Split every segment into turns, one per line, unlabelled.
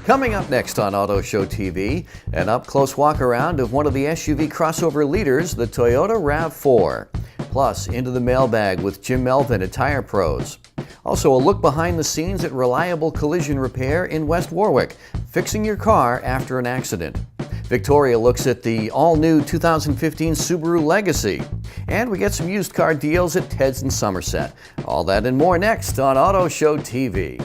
Coming up next on Auto Show TV, an up-close walk-around of one of the SUV crossover leaders, the Toyota RAV4. Plus, into the mailbag with Jim Melvin at Tire Pros. Also, a look behind the scenes at Reliable Collision Repair in West Warwick, fixing your car after an accident. Victoria looks at the all-new 2015 Subaru Legacy. And we get some used car deals at Ted's in Somerset. All that and more next on Auto Show TV.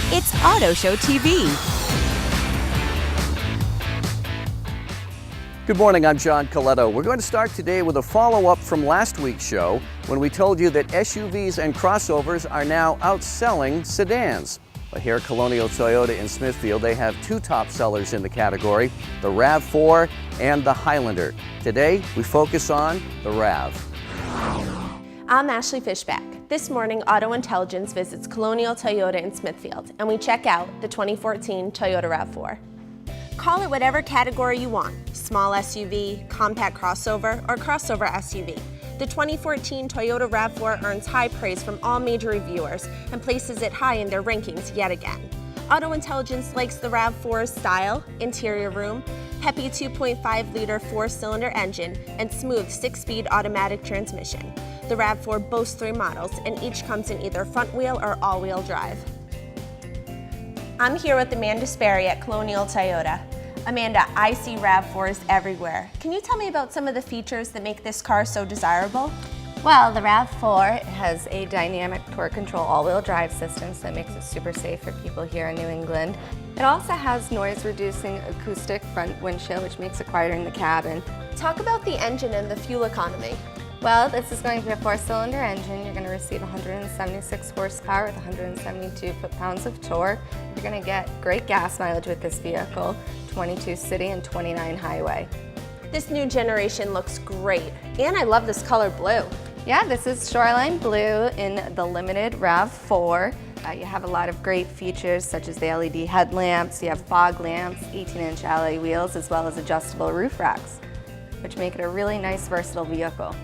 It's Auto Show TV.
Good morning, I'm John Coletto. We're going to start today with a follow-up from last week's show when we told you that SUVs and crossovers are now outselling sedans. But here at Colonial Toyota in Smithfield, they have two top sellers in the category, the RAV4 and the Highlander. Today, we focus on the RAV.
I'm Ashley Fishback. This morning, Auto Intelligence visits Colonial Toyota in Smithfield, and we check out the 2014 Toyota RAV4. Call it whatever category you want, small SUV, compact crossover, or crossover SUV. The 2014 Toyota RAV4 earns high praise from all major reviewers and places it high in their rankings yet again. Auto Intelligence likes the RAV4's style, interior room, peppy 2.5-liter four-cylinder engine, and smooth 6-speed automatic transmission. The RAV4 boasts 3 models, and each comes in either front-wheel or all-wheel drive. I'm here with Amanda Sperry at Colonial Toyota. Amanda, I see RAV4s everywhere. Can you tell me about some of the features that make this car so desirable?
Well, the RAV4 has a dynamic torque control all-wheel drive system, so it makes it super safe for people here in New England. It also has noise-reducing acoustic front windshield, which makes it quieter in the cabin.
Talk about the engine and the fuel economy.
Well, this is going to be a 4-cylinder engine. You're going to receive 176 horsepower with 172 foot-pounds of torque. You're going to get great gas mileage with this vehicle, 22 city and 29 highway.
This new generation looks great, and I love this color blue.
Yeah, this is Shoreline Blue in the limited RAV4. You have a lot of great features such as the LED headlamps, you have fog lamps, 18-inch alloy wheels, as well as adjustable roof racks, which make it a really nice, versatile vehicle.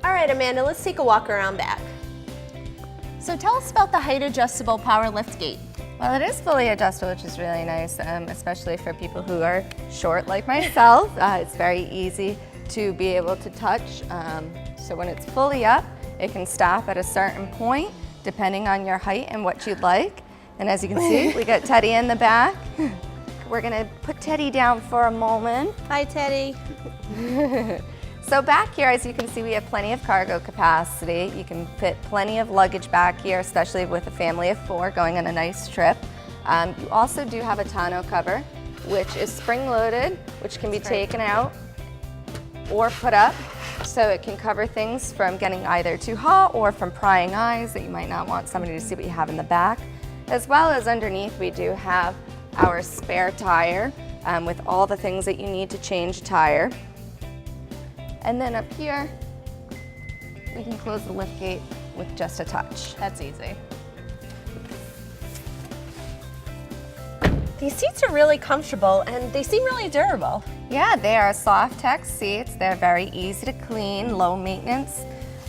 All right, Amanda, let's take a walk around back. So tell us about the height adjustable power lift gate.
Well, it is fully adjustable, which is really nice, especially for people who are short like myself. It's very easy to be able to touch. So when it's fully up, it can stop at a certain point, depending on your height and what you'd like. And as you can see, we got Teddy in the back. We're gonna put Teddy down for a moment.
Hi, Teddy.
So back here, as you can see, we have plenty of cargo capacity. You can fit plenty of luggage back here, especially with a family of 4 going on a nice trip. You also do have a tonneau cover, which is spring-loaded, which can be taken out or put up, so it can cover things from getting either too hot or from prying eyes that you might not want somebody to see what you have in the back. As well as underneath, we do have our spare tire with all the things that you need to change a tire. And then up here, we can close the lift gate with just a touch.
That's easy. These seats are really comfortable and they seem really durable.
Yeah, they are Soft-Tech seats. They're very easy to clean, low maintenance,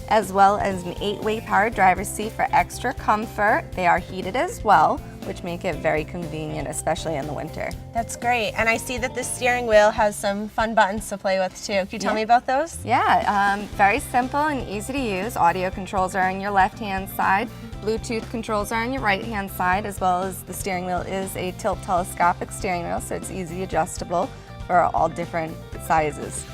as well as an 8-way power driver's seat for extra comfort. They are heated as well, which make it very convenient, especially in the winter.
That's great. And I see that the steering wheel has some fun buttons to play with too. Can you tell me about those?
Yeah, very simple and easy to use. Audio controls are on your left-hand side. Bluetooth controls are on your right-hand side, as well as the steering wheel is a tilt telescopic steering wheel, so it's easy adjustable for all different sizes.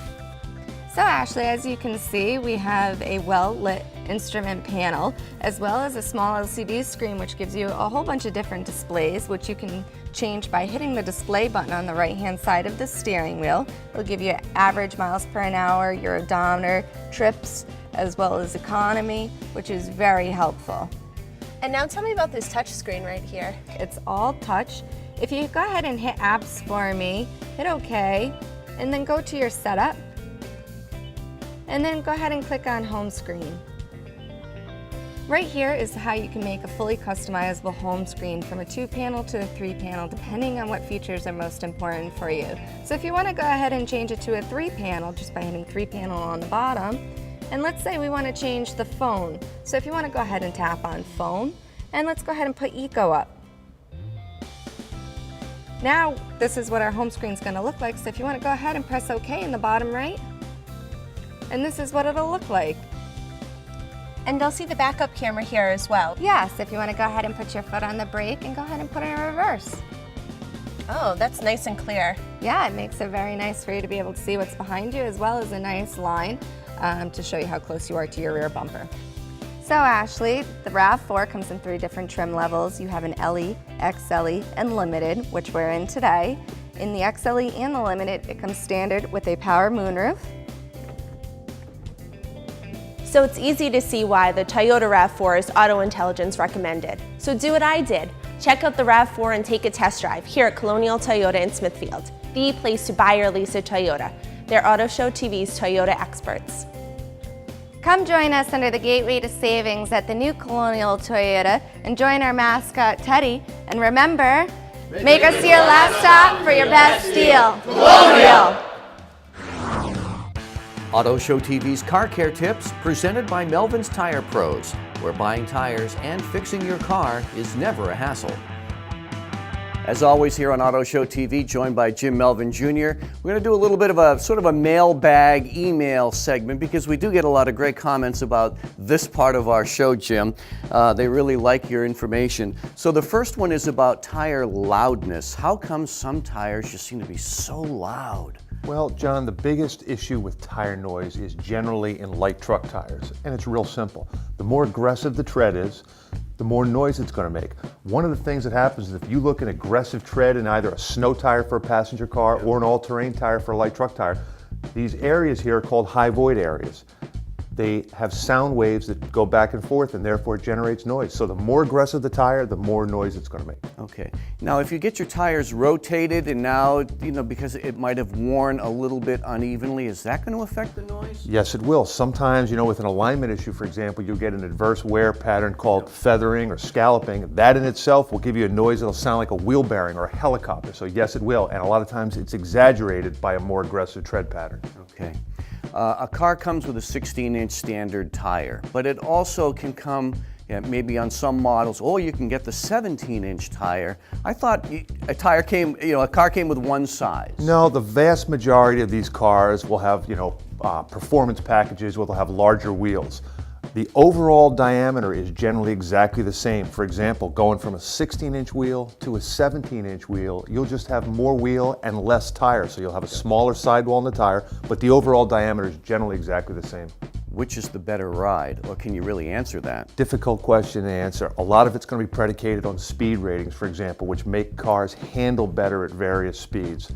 So Ashley, as you can see, we have a well-lit instrument panel, as well as a small LCD screen, which gives you a whole bunch of different displays, which you can change by hitting the display button on the right-hand side of the steering wheel. It'll give you average miles per hour, your odometer, trips, as well as economy, which is very helpful.
And now tell me about this touch screen right here.
It's all touch. If you go ahead and hit apps for me, hit OK, and then go to your setup, and then go ahead and click on home screen. Right here is how you can make a fully customizable home screen from a 2-panel to a 3-panel, depending on what features are most important for you. So if you want to go ahead and change it to a 3-panel, just by hitting 3-panel on the bottom, And let's say we want to change the phone. So if you want to go ahead and tap on phone, and let's go ahead and put eco up. Now, this is what our home screen is going to look like. So if you want to go ahead and press OK in the bottom right, and this is what it'll look like.
And they'll see the backup camera here as well.
Yes, if you want to go ahead and put your foot on the brake and go ahead and put it in reverse.
Oh, that's nice and clear.
Yeah, it makes it very nice for you to be able to see what's behind you, as well as a nice line to show you how close you are to your rear bumper. So Ashley, the RAV4 comes in 3 different trim levels. You have an LE, XLE, and Limited, which we're in today. In the XLE and the Limited, it comes standard with a power moonroof.
So it's easy to see why the Toyota RAV4 is Auto Intelligence recommended. So do what I did. Check out the RAV4 and take a test drive here at Colonial Toyota in Smithfield, the place to buy or lease a Toyota. They're Auto Show TV's Toyota experts.
Come join us under the gateway to savings at the new Colonial Toyota and join our mascot Teddy. And remember, make us your last stop for your best deal. Colonial!
Auto Show TV's Car Care Tips, presented by Melvin's Tire Pros, where buying tires and fixing your car is never a hassle. As always here on Auto Show TV, joined by Jim Melvin Jr., we're going to do a little bit of a sort of a mailbag email segment because we do get a lot of great comments about this part of our show, Jim. They really like your information. So the first one is about tire loudness. How come some tires just seem to be so loud?
Well, John, the biggest issue with tire noise is generally in light truck tires, and it's real simple. The more aggressive the tread is, the more noise it's going to make. One of the things that happens is if you look at aggressive tread in either a snow tire for a passenger car or an all-terrain tire for a light truck tire, these areas here are called high void areas. They have sound waves that go back and forth, and therefore it generates noise. So the more aggressive the tire, the more noise it's going to make.
Okay. Now, if you get your tires rotated and now, because it might have worn a little bit unevenly, is that going to affect the noise?
Yes, it will. Sometimes, with an alignment issue, for example, you'll get an adverse wear pattern called feathering or scalloping. That in itself will give you a noise that'll sound like a wheel bearing or a helicopter. So yes, it will. And a lot of times it's exaggerated by a more aggressive tread pattern.
Okay. A car comes with a 16-inch standard tire, but it also can come, maybe on some models, you can get the 17-inch tire. I thought a car came with one size.
No, the vast majority of these cars will have, performance packages where they'll have larger wheels. The overall diameter is generally exactly the same. For example, going from a 16-inch wheel to a 17-inch wheel, you'll just have more wheel and less tire. So you'll have a smaller sidewall in the tire, but the overall diameter is generally exactly the same.
Which is the better ride, or can you really answer that?
Difficult question to answer. A lot of it's going to be predicated on speed ratings, for example, which make cars handle better at various speeds.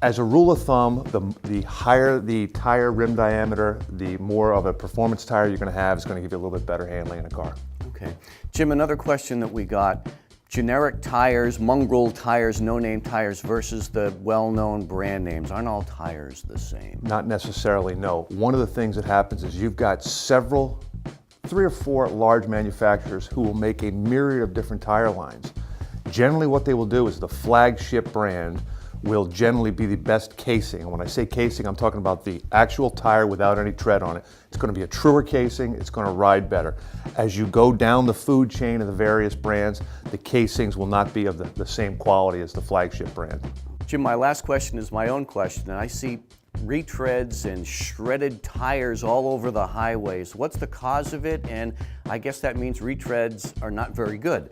As a rule of thumb, the higher the tire rim diameter, the more of a performance tire you're going to have is going to give you a little bit better handling in a car.
Okay. Jim, another question that we got, generic tires, mongrel tires, no-name tires versus the well-known brand names. Aren't all tires the same?
Not necessarily, no. One of the things that happens is you've got 3 or 4 large manufacturers who will make a myriad of different tire lines. Generally what they will do is the flagship brand will generally be the best casing. And when I say casing, I'm talking about the actual tire without any tread on it. It's going to be a truer casing, it's going to ride better. As you go down the food chain of the various brands, the casings will not be of the same quality as the flagship brand.
Jim, my last question is my own question, and I see retreads and shredded tires all over the highways. What's the cause of it? And I guess that means retreads are not very good.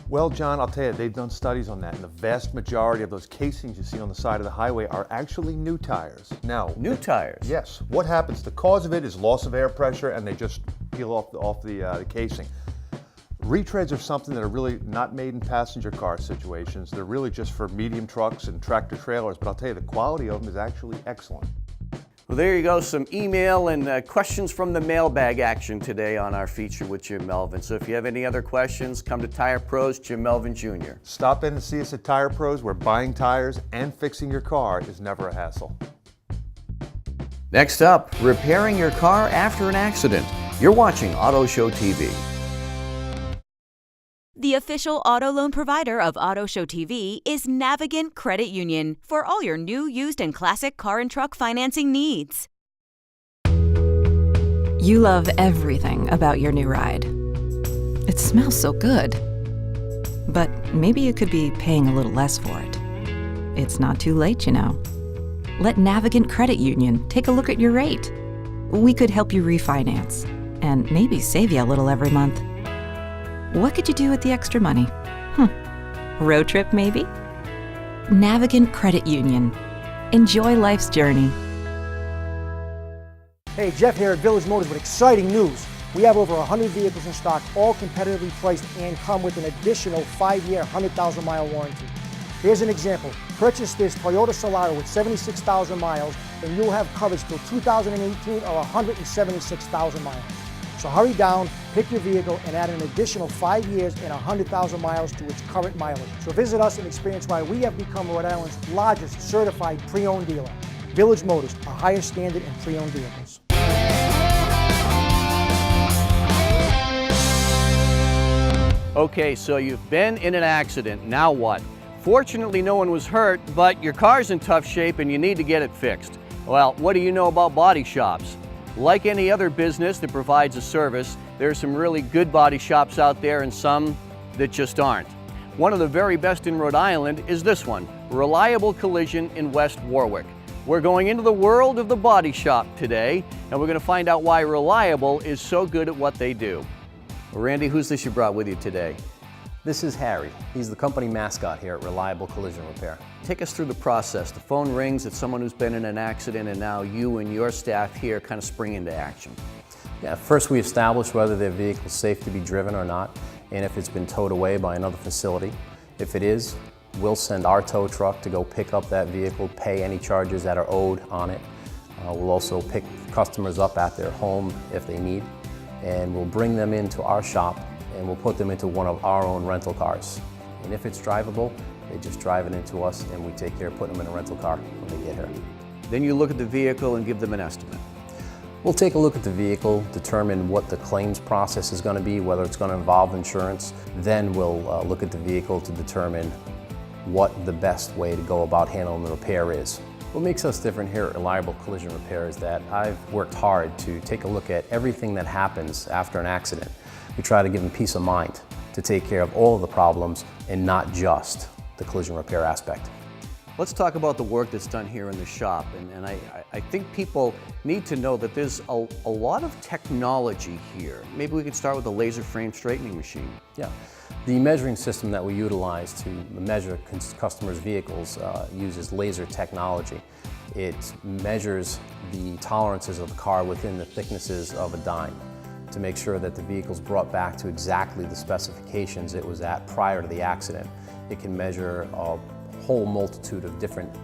Well, John, I'll tell you, they've done studies on that, and the vast majority of those casings you see on the side of the highway are actually new tires. Now,
New tires?
yes. What happens? The cause of it is loss of air pressure, and they just peel off the casing. Retreads are something that are really not made in passenger car situations. They're really just for medium trucks and tractor trailers, but I'll tell you, the quality of them is actually excellent.
Well, there you go, some email and questions from the mailbag action today on our feature with Jim Melvin. So if you have any other questions, come to Tire Pros, Jim Melvin Jr.
Stop in and see us at Tire Pros, where buying tires and fixing your car is never a hassle.
Next up, repairing your car after an accident. You're watching Auto Show TV.
The official auto loan provider of Auto Show TV is Navigant Credit Union for all your new, used, and classic car and truck financing needs.
You love everything about your new ride. It smells so good. But maybe you could be paying a little less for it. It's not too late, you know. Let Navigant Credit Union take a look at your rate. We could help you refinance and maybe save you a little every month. What could you do with the extra money? Road trip, maybe? Navigant Credit Union. Enjoy life's journey.
Hey, Jeff here at Village Motors with exciting news. We have over 100 vehicles in stock, all competitively priced and come with an additional 5-year, 100,000-mile warranty. Here's an example. Purchase this Toyota Solara with 76,000 miles and you'll have coverage till 2018 or 176,000 miles. So hurry down, pick your vehicle, and add an additional 5 years and 100,000 miles to its current mileage. So visit us and experience why we have become Rhode Island's largest certified pre-owned dealer. Village Motors, a higher standard in pre-owned vehicles.
Okay, so you've been in an accident, now what? Fortunately, no one was hurt, but your car's in tough shape and you need to get it fixed. Well, what do you know about body shops? Like any other business that provides a service, there are some really good body shops out there and some that just aren't. One of the very best in Rhode Island is this one, Reliable Collision in West Warwick. We're going into the world of the body shop today, and we're going to find out why Reliable is so good at what they do. Randy, who's this you brought with you today?
This is Harry. He's the company mascot here at Reliable Collision Repair.
Take us through the process. The phone rings, it's someone who's been in an accident, and now you and your staff here kind of spring into action.
Yeah, first we establish whether their vehicle is safe to be driven or not, and if it's been towed away by another facility. If it is, we'll send our tow truck to go pick up that vehicle, pay any charges that are owed on it. We'll also pick customers up at their home if they need, and we'll bring them into our shop and we'll put them into one of our own rental cars. And if it's drivable, they just drive it into us and we take care of putting them in a rental car when they get here.
Then you look at the vehicle and give them an estimate.
We'll take a look at the vehicle, determine what the claims process is going to be, whether it's going to involve insurance. Then we'll look at the vehicle to determine what the best way to go about handling the repair is. What makes us different here at Reliable Collision Repair is that I've worked hard to take a look at everything that happens after an accident. We try to give them peace of mind to take care of all of the problems and not just the collision repair aspect.
Let's talk about the work that's done here in the shop, and I think people need to know that there's a lot of technology here. Maybe we could start with a laser frame straightening machine.
Yeah, the measuring system that we utilize to measure customers' vehicles uses laser technology. It measures the tolerances of the car within the thicknesses of a dime to make sure that the vehicle's brought back to exactly the specifications it was at prior to the accident. It can measure a whole multitude of different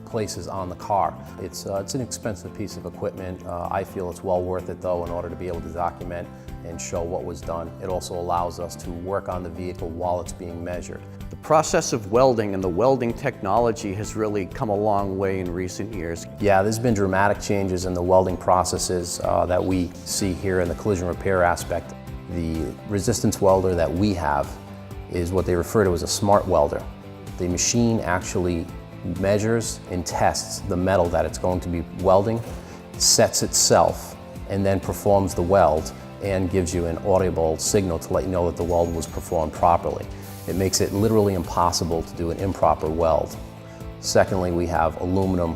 places on the car. It's an expensive piece of equipment. I feel it's well worth it though in order to be able to document and show what was done. It also allows us to work on the vehicle while it's being measured.
The process of welding and the welding technology has really come a long way in recent years.
Yeah, there's been dramatic changes in the welding processes that we see here in the collision repair aspect. The resistance welder that we have is what they refer to as a smart welder. The machine actually measures and tests the metal that it's going to be welding, sets itself, and then performs the weld and gives you an audible signal to let you know that the weld was performed properly. It makes it literally impossible to do an improper weld. Secondly, we have aluminum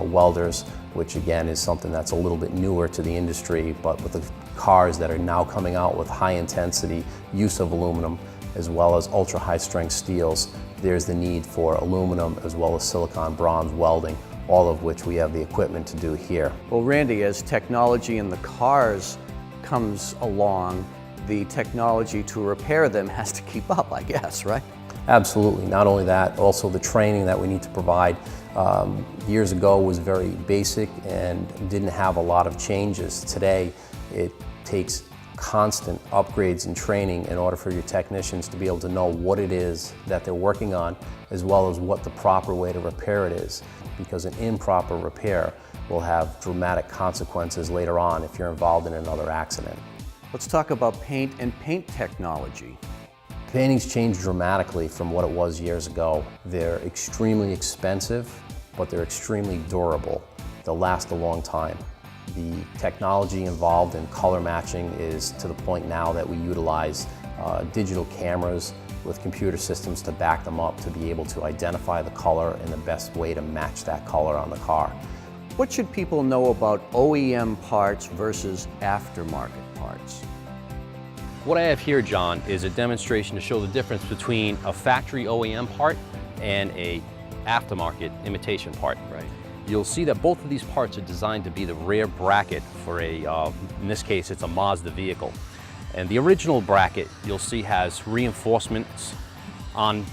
welders, which again is something that's a little bit newer to the industry, but with the cars that are now coming out with high intensity use of aluminum, as well as ultra high strength steels, there's the need for aluminum as well as silicon bronze welding, all of which we have the equipment to do here.
Well, Randy, as technology in the cars comes along, the technology to repair them has to keep up, I guess, right?
Absolutely. Not only that, also the training that we need to provide. Years ago was very basic and didn't have a lot of changes. Today, it takes constant upgrades and training in order for your technicians to be able to know what it is that they're working on, as well as what the proper way to repair it is. Because an improper repair will have dramatic consequences later on if you're involved in another accident.
Let's talk about paint and paint technology.
Painting's changed dramatically from what it was years ago. They're extremely expensive, but they're extremely durable. They'll last a long time. The technology involved in color matching is to the point now that we utilize digital cameras with computer systems to back them up to be able to identify the color and the best way to match that color on the car.
What should people know about OEM parts versus aftermarket parts?
What I have here, John, is a demonstration to show the difference between a factory OEM part and a aftermarket imitation part.
Right.
You'll see that both of these parts are designed to be the rear bracket for a, in this case, it's a Mazda vehicle. And the original bracket, you'll see, has reinforcements on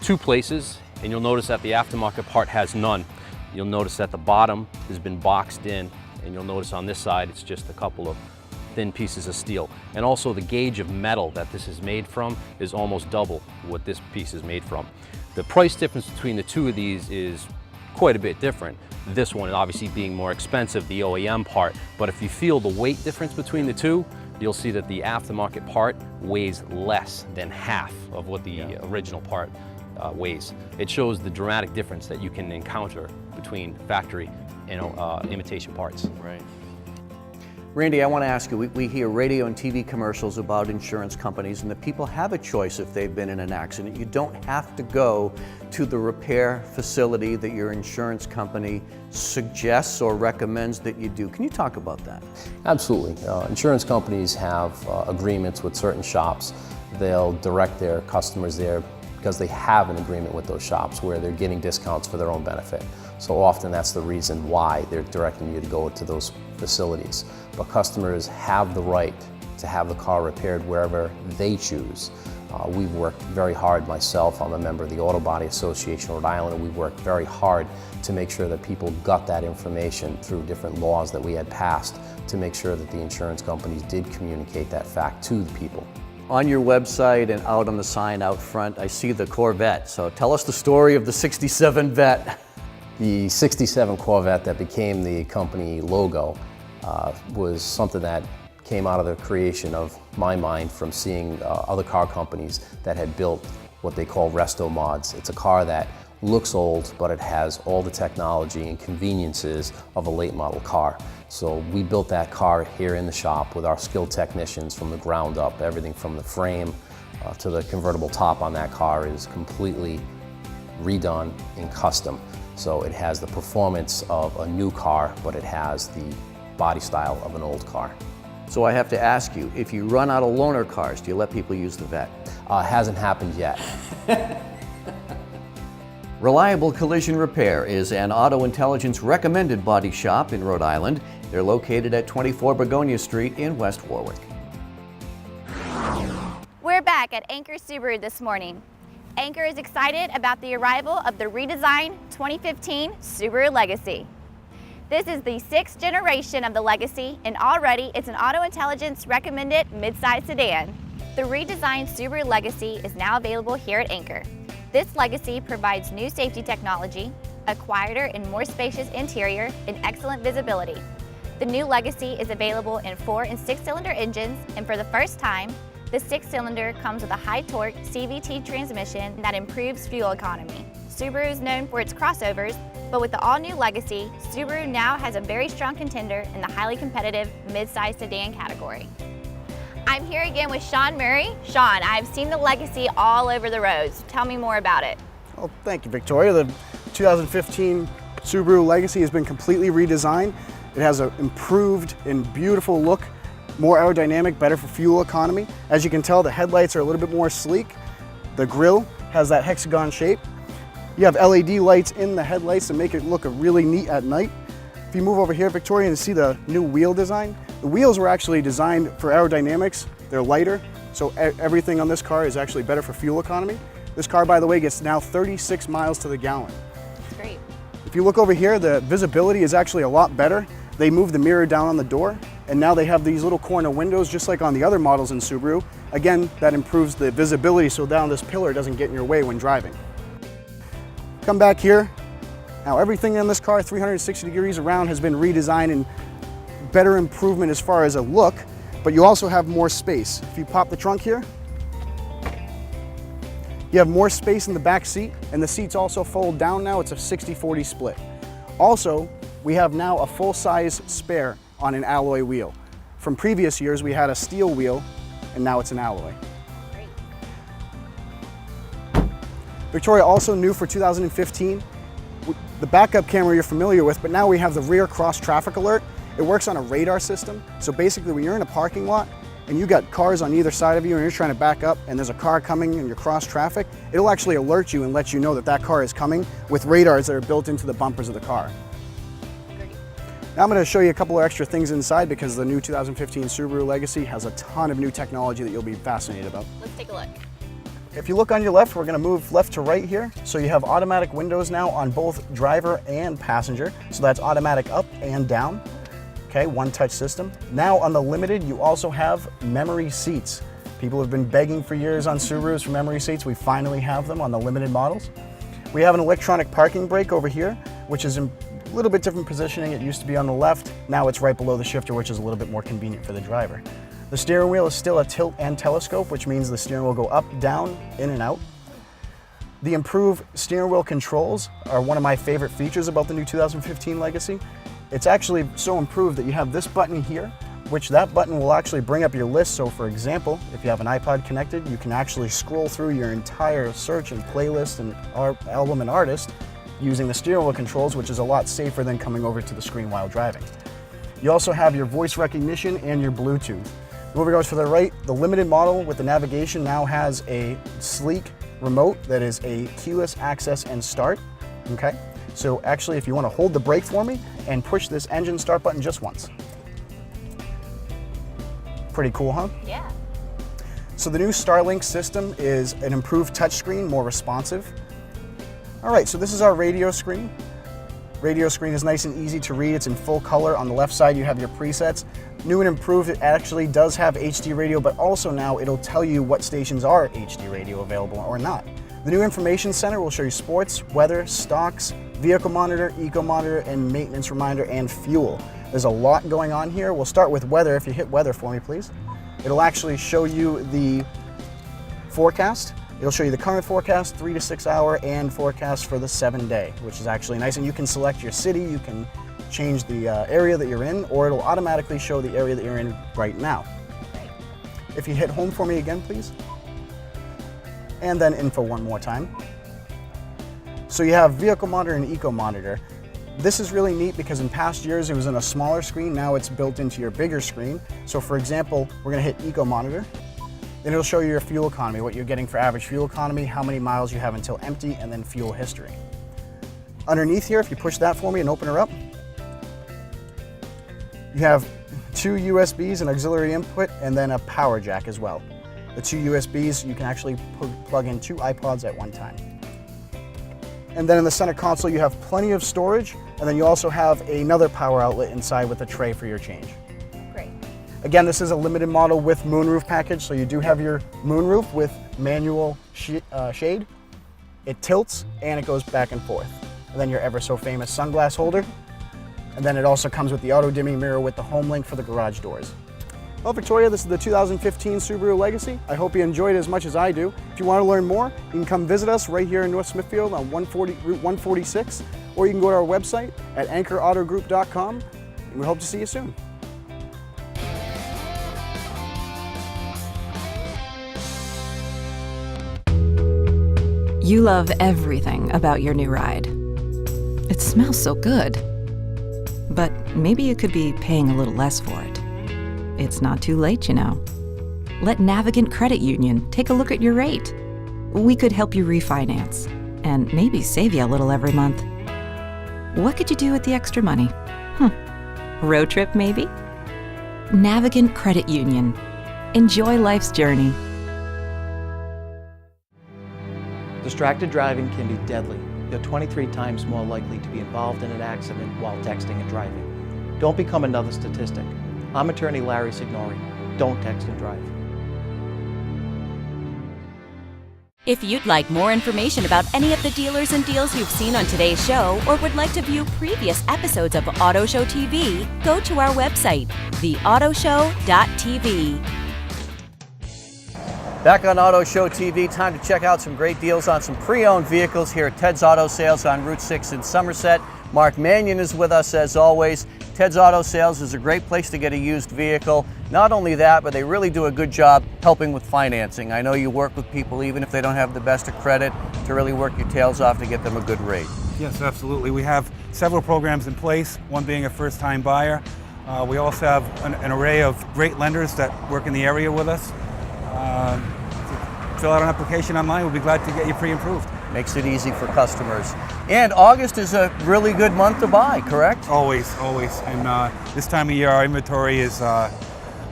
2 places, and you'll notice that the aftermarket part has none. You'll notice that the bottom has been boxed in, and you'll notice on this side it's just a couple of thin pieces of steel. And also the gauge of metal that this is made from is almost double what this piece is made from. The price difference between the 2 of these is quite a bit different. This one obviously being more expensive, the OEM part, but if you feel the weight difference between the 2, you'll see that the aftermarket part weighs less than half of what the original part weighs. It shows the dramatic difference that you can encounter between factory and imitation parts.
Right. Randy, I want to ask you, we hear radio and TV commercials about insurance companies, and the people have a choice if they've been in an accident. You don't have to go to the repair facility that your insurance company suggests or recommends that you do. Can you talk about that?
Absolutely. Insurance companies have agreements with certain shops. They'll direct their customers there because they have an agreement with those shops where they're getting discounts for their own benefit. So often that's the reason why they're directing you to go to those facilities. But customers have the right to have the car repaired wherever they choose. We've worked very hard, myself, I'm a member of the Auto Body Association of Rhode Island, and we've worked very hard to make sure that people got that information through different laws that we had passed to make sure that the insurance companies did communicate that fact to the people.
On your website and out on the sign out front, I see the Corvette. So tell us the story of the '67 Vet.
The '67 Corvette that became the company logo was something that came out of the creation of my mind from seeing other car companies that had built what they call resto mods. It's a car that looks old, but it has all the technology and conveniences of a late model car. So we built that car here in the shop with our skilled technicians from the ground up. Everything from the frame to the convertible top on that car is completely redone and custom. So it has the performance of a new car, but it has the body style of an old car.
So I have to ask you, if you run out of loaner cars, do you let people use the Vet?
Hasn't happened yet.
Reliable Collision Repair is an Auto Intelligence recommended body shop in Rhode Island. They're located at 24 Begonia Street in West Warwick.
We're back at Anchor Subaru this morning. Anchor is excited about the arrival of the redesigned 2015 Subaru Legacy. This is the 6th generation of the Legacy, and already it's an Auto Intelligence recommended midsize sedan. The redesigned Subaru Legacy is now available here at Anchor. This Legacy provides new safety technology, a quieter and more spacious interior, and excellent visibility. The new Legacy is available in 4- and 6-cylinder engines, and for the first time, the 6-cylinder comes with a high-torque CVT transmission that improves fuel economy. Subaru is known for its crossovers, but with the all-new Legacy, Subaru now has a very strong contender in the highly competitive mid-size sedan category. I'm here again with Sean Murray. Sean, I've seen the Legacy all over the roads. Tell me more about it.
Well, thank you, Victoria. The 2015 Subaru Legacy has been completely redesigned. It has an improved and beautiful look, more aerodynamic, better for fuel economy. As you can tell, the headlights are a little bit more sleek. The grille has that hexagon shape. You have LED lights in the headlights to make it look really neat at night. If you move over here, Victoria, and see the new wheel design, the wheels were actually designed for aerodynamics. They're lighter, so everything on this car is actually better for fuel economy. This car, by the way, gets now 36 miles to the gallon.
That's great.
If you look over here, the visibility is actually a lot better. They moved the mirror down on the door, and now they have these little corner windows just like on the other models in Subaru. Again, that improves the visibility so down this pillar doesn't get in your way when driving. Come back here. Now everything in this car, 360 degrees around, has been redesigned and better improvement as far as a look, but you also have more space. If you pop the trunk here, you have more space in the back seat, and the seats also fold down now. It's a 60-40 split. Also, We have now a full-size spare on an alloy wheel. From previous years, we had a steel wheel, and now it's an alloy. Great. Victoria, also new for 2015, the backup camera you're familiar with, but now we have the rear cross traffic alert. It works on a radar system. So basically when you're in a parking lot and you got cars on either side of you and you're trying to back up and there's a car coming and you're cross traffic, it'll actually alert you and let you know that that car is coming with radars that are built into the bumpers of the car. Now I'm going to show you a couple of extra things inside because the new 2015 Subaru Legacy has a ton of new technology that you'll be fascinated about.
Let's take a look.
If you look on your left, we're going to move left to right here. So you have automatic windows now on both driver and passenger. So that's automatic up and down. Okay, one-touch system. Now on the Limited, you also have memory seats. People have been begging for years on Subarus for memory seats. We finally have them on the Limited models. We have an electronic parking brake over here, which is in a little bit different positioning. It used to be on the left. Now it's right below the shifter, which is a little bit more convenient for the driver. The steering wheel is still a tilt and telescope, which means the steering wheel will go up, down, in and out. The improved steering wheel controls are one of my favorite features about the new 2015 Legacy. It's actually so improved that you have this button here, which that button will actually bring up your list. So for example, if you have an iPod connected, you can actually scroll through your entire search and playlist and album and artist using the steering wheel controls, which is a lot safer than coming over to the screen while driving. You also have your voice recognition and your Bluetooth. Moving over to the right, the Limited model with the navigation now has a sleek remote that is a keyless access and start, okay? So actually, if you want to hold the brake for me and push this engine start button just once. Pretty cool, huh?
Yeah.
So the new Starlink system is an improved touchscreen, more responsive. All right, so this is our radio screen. Radio screen is nice and easy to read. It's in full color. On the left side, you have your presets. New and improved, it actually does have HD radio, but also now it'll tell you what stations are HD radio available or not. The new information center will show you sports, weather, stocks, vehicle monitor, eco monitor, and maintenance reminder and fuel. There's a lot going on here. We'll start with weather. If you hit weather for me, please. It'll actually show you the forecast. It'll show you the current forecast, 3 to 6 hour, and forecast for the 7-day, which is actually nice. And you can select your city, you can change the area that you're in, or it'll automatically show the area that you're in right now. If you hit home for me again, please. And then info one more time. So you have vehicle monitor and eco monitor. This is really neat because in past years it was in a smaller screen, now it's built into your bigger screen. So for example, we're gonna hit eco monitor. Then it'll show you your fuel economy, what you're getting for average fuel economy, how many miles you have until empty, and then fuel history. Underneath here, if you push that for me and open her up, you have 2 USBs, an auxiliary input, and then a power jack as well. The 2 USBs, you can actually plug in 2 iPods at one time. And then in the center console, you have plenty of storage, and then you also have another power outlet inside with a tray for your change.
Great.
Again, this is a Limited model with moonroof package, so you do have your moonroof with manual shade. It tilts and it goes back and forth. And then your ever so famous sunglass holder. And then it also comes with the auto dimming mirror with the home link for the garage doors. Well, Victoria, this is the 2015 Subaru Legacy. I hope you enjoyed it as much as I do. If you want to learn more, you can come visit us right here in North Smithfield on Route 146, or you can go to our website at anchorautogroup.com, and we hope to see you soon.
You love everything about your new ride. It smells so good. But maybe you could be paying a little less for it. It's not too late, you know. Let Navigant Credit Union take a look at your rate. We could help you refinance and maybe save you a little every month. What could you do with the extra money? Road trip, maybe? Navigant Credit Union. Enjoy life's journey.
Distracted driving can be deadly. You're 23 times more likely to be involved in an accident while texting and driving. Don't become another statistic. I'm attorney Larry Signori. Don't text and drive.
If you'd like more information about any of the dealers and deals you've seen on today's show, or would like to view previous episodes of Auto Show TV, go to our website, theautoshow.tv.
Back on Auto Show TV, time to check out some great deals on some pre-owned vehicles here at Ted's Auto Sales on Route 6 in Somerset. Mark Mannion is with us as always. Ted's Auto Sales is a great place to get a used vehicle. Not only that, but they really do a good job helping with financing. I know you work with people, even if they don't have the best of credit, to really work your tails off to get them a good rate.
Yes, absolutely. We have several programs in place, one being a first-time buyer. We also have an array of great lenders that work in the area with us. Fill out an application online. We'll be glad to get you pre-approved.
Makes it easy for customers. And August is a really good month to buy, correct?
Always. And this time of year, our inventory is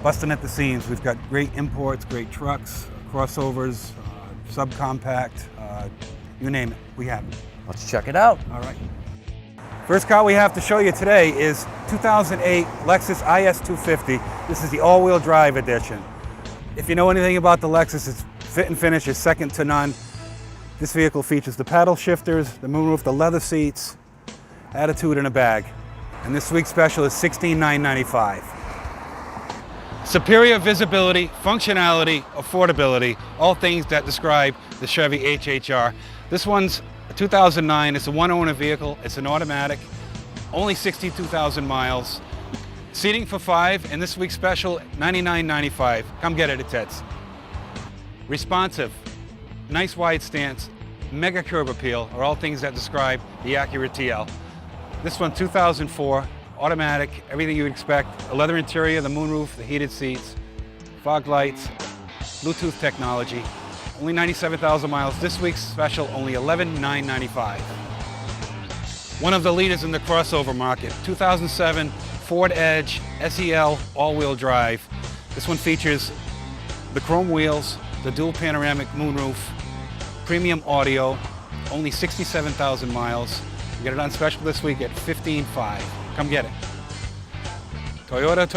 busting at the seams. We've got great imports, great trucks, crossovers, subcompact, you name it, we have it.
Let's check it out.
All right. First car we have to show you today is 2008 Lexus IS250. This is the all-wheel drive edition. If you know anything about the Lexus, its fit and finish is second to none. This vehicle features the paddle shifters, the moonroof, the leather seats, attitude in a bag. And this week's special is $16,995. Superior visibility, functionality, affordability, all things that describe the Chevy HHR. This one's a 2009, it's a one-owner vehicle, it's an automatic, only 62,000 miles. Seating for 5, and this week's special, $99.95. Come get it at Ted's. Responsive, nice wide stance, mega curb appeal are all things that describe the Acura TL. This one, 2004, automatic, everything you would expect. A leather interior, the moonroof, the heated seats, fog lights, Bluetooth technology. Only 97,000 miles. This week's special, only $11,995. One of the leaders in the crossover market, 2007 Ford Edge SEL all-wheel drive. This one features the chrome wheels, the dual panoramic moonroof, premium audio, only 67,000 miles. You get it on special this week at $15,500. Come get it. Toyota,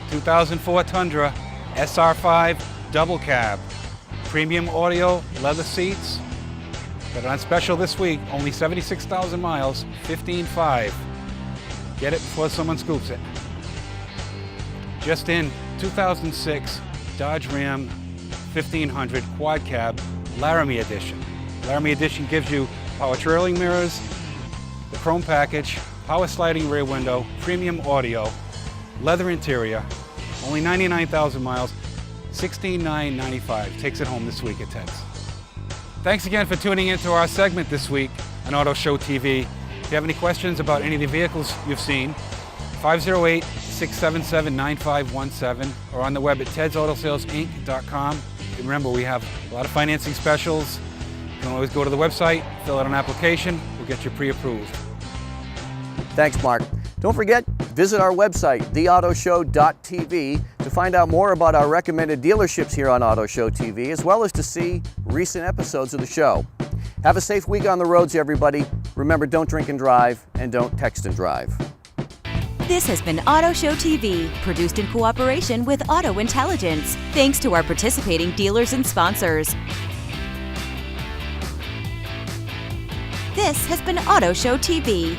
2004 Tundra, SR5 double cab, premium audio, leather seats. Get it on special this week, only 76,000 miles, $15,500. Get it before someone scoops it. Just in, 2006 Dodge Ram 1500 quad cab, Laramie edition. Laramie edition gives you power trailing mirrors, the chrome package, power sliding rear window, premium audio, leather interior, only 99,000 miles, $16,995. Takes it home this week at Ted's. Thanks again for tuning into our segment this week on Auto Show TV. If you have any questions about any of the vehicles you've seen, 508-677-9517 or on the web at tedsautosalesInc.com. And remember, we have a lot of financing specials. You can always go to the website, fill out an application, we'll get you pre-approved.
Thanks, Mark. Don't forget, visit our website, theautoshow.tv, to find out more about our recommended dealerships here on Auto Show TV, as well as to see recent episodes of the show. Have a safe week on the roads, everybody. Remember, don't drink and drive, and don't text and drive.
This has been Auto Show TV, produced in cooperation with Auto Intelligence. Thanks to our participating dealers and sponsors. This has been Auto Show TV.